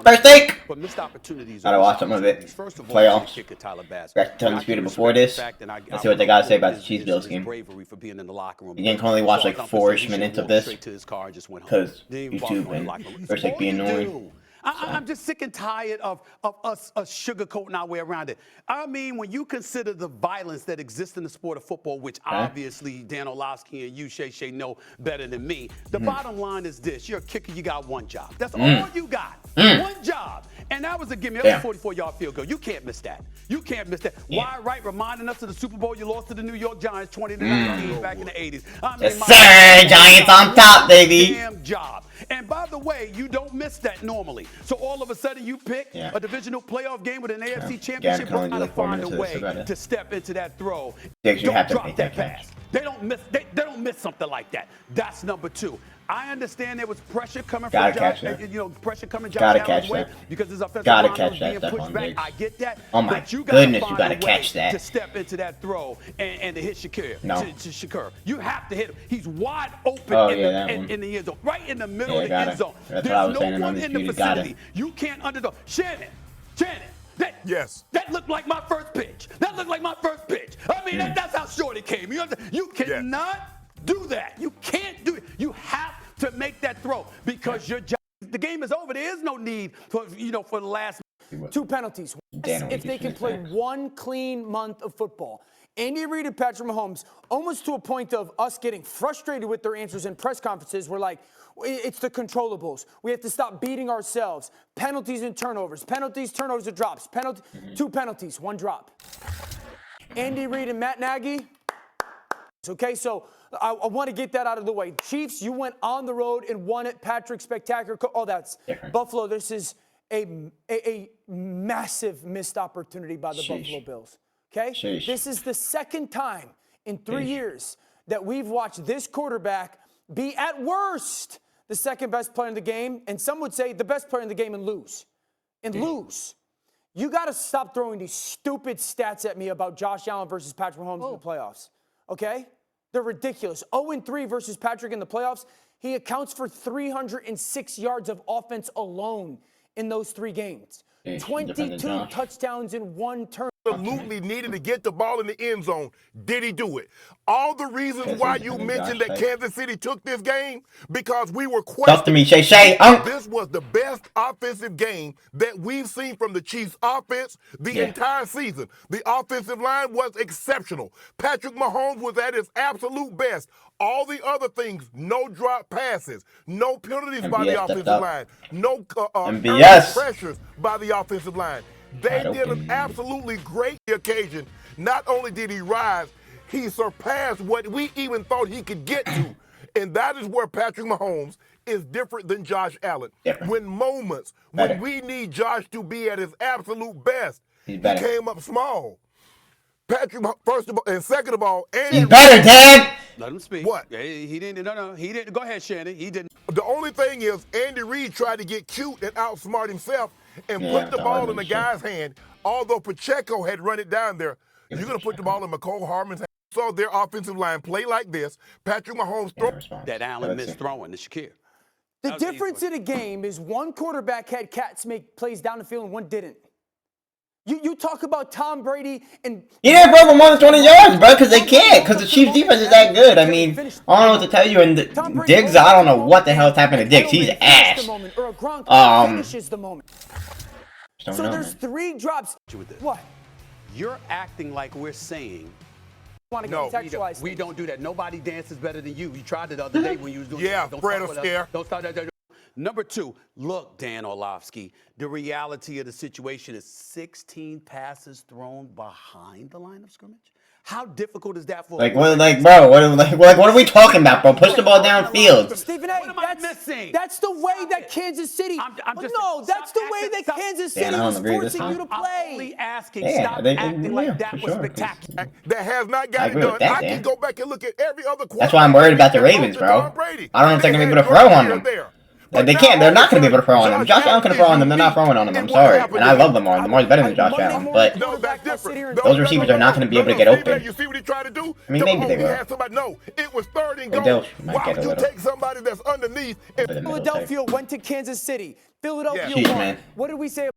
First take! Gotta watch some of it. Playoffs. Back to Undisputed before this. Let's see what they gotta say about the Chiefs Bills game. You can only watch like 4-ish minutes of this because YouTube and First Take be annoying. I'm just sick and tired of us sugarcoating our way around it. I mean, when you consider the violence that exists in the sport of football, which obviously Dan Orlovsky and you, Shay, know better than me, the bottom line is this. You're a kicker, you got one job. That's all you got. One job. And that was a gimme. That was a 44-yard field goal. You can't miss that. You can't miss that. Why, right, reminding us of the Super Bowl you lost to the New York Giants 20-19 back in the 80s. I mean, yes, sir. Giants on top, baby. Damn job. And by the way, you don't miss that normally. So all of a sudden you pick a divisional playoff game with an AFC championship. We're trying to find a way to step into that throw. Don't drop that pass. They don't miss something like that. That's number two. I understand there was pressure coming from Josh, pressure coming Josh Allen's way because his offensive line was being pushed back. I get that. Oh my goodness, you gotta catch that. To step into that throw and to hit Shakir. To Shakir. You have to hit him. He's wide open in the end zone, right in the middle of the end zone. There's no one in the vicinity. You can't underdog. Shannon. That looked like my first pitch. That looked like my first pitch. I mean, that's how short it came. You cannot do that. You can't do it. You have to make that throw because the game is over. There is no need for the last 2 penalties. If they can play one clean month of football. Andy Reid and Patrick Mahomes, almost to a point of us getting frustrated with their answers in press conferences. We're like, it's the controllables. We have to stop beating ourselves. Penalties and turnovers. Penalties, turnovers, and drops. 2 penalties, 1 drop. Andy Reid and Matt Nagy. Okay, so I want to get that out of the way. Chiefs, you went on the road and won it. Patrick, spectacular. Oh, that's different. Buffalo, this is a massive missed opportunity by the Buffalo Bills. Okay? Sheesh. This is the second time in 3 years that we've watched this quarterback be, at worst, the second best player in the game, and some would say the best player in the game and lose. You got to stop throwing these stupid stats at me about Josh Allen versus Patrick Mahomes in the playoffs. Okay? They're ridiculous. 0-3 versus Patrick in the playoffs. He accounts for 306 yards of offense alone in those 3 games. 22 touchdowns in 1 turn. Absolutely needed to get the ball in the end zone. Did he do it? All the reasons why you mentioned that Kansas City took this game, because we were questioning. Talk to me, Shay. This was the best offensive game that we've seen from the Chiefs offense the entire season. The offensive line was exceptional. Patrick Mahomes was at his absolute best. All the other things, no drop passes, no penalties by the offensive line, no pressures by the offensive line. They did an absolutely great occasion. Not only did he rise, he surpassed what we even thought he could get to. And that is where Patrick Mahomes is different than Josh Allen. When we need Josh to be at his absolute best, he came up small. Patrick, first of all, and second of all, he's better, Dad. Let him speak. What? He didn't. No, he didn't. Go ahead, Shannon. He didn't. The only thing is, Andy Reid tried to get cute and outsmart himself and put the ball in the guy's hand. Although Pacheco had run it down there, you're going to put the ball in McCole Harmon's hand. So their offensive line play like this. Patrick Mahomes that Allen missed throwing to Shakir. The difference in a game is one quarterback had cats make plays down the field and one didn't. You talk about Tom Brady and he didn't throw for more than 20 yards, bro, because they can't, because the Chiefs defense is that good. I mean, I don't know what to tell you. And Diggs, I don't know what the hell's happened to Diggs. He's ass. Finishes the moment. So there's 3 drops. What? You're acting like we're saying. No, we don't do that. Nobody dances better than you. You tried it the other day when you was doing Fred Astaire. Don't start that. Number 2, look, Dan Orlovsky, the reality of the situation is 16 passes thrown behind the line of scrimmage. How difficult is that for? What are we talking about, bro? Push the ball downfield. Stephen A. That's the way that Kansas City. That's the way that Kansas City was forcing you to play. I'm only asking. Stop acting like that was spectacular. That has not got it done. I can go back and look at every other quarterback. That's why I'm worried about the Ravens, bro. I don't know if they're gonna be able to throw on them. They can't. They're not going to be able to throw on them. Josh Allen can throw on them. They're not throwing on them. I'm sorry. And I love Lamar. Lamar's better than Josh Allen. But those receivers are not going to be able to get open. You see what he tried to do? I mean, maybe they will. No, it was 3rd and goal. Why would you take somebody that's underneath? Philadelphia went to Kansas City. Philadelphia Jeez, won. man. What did we say?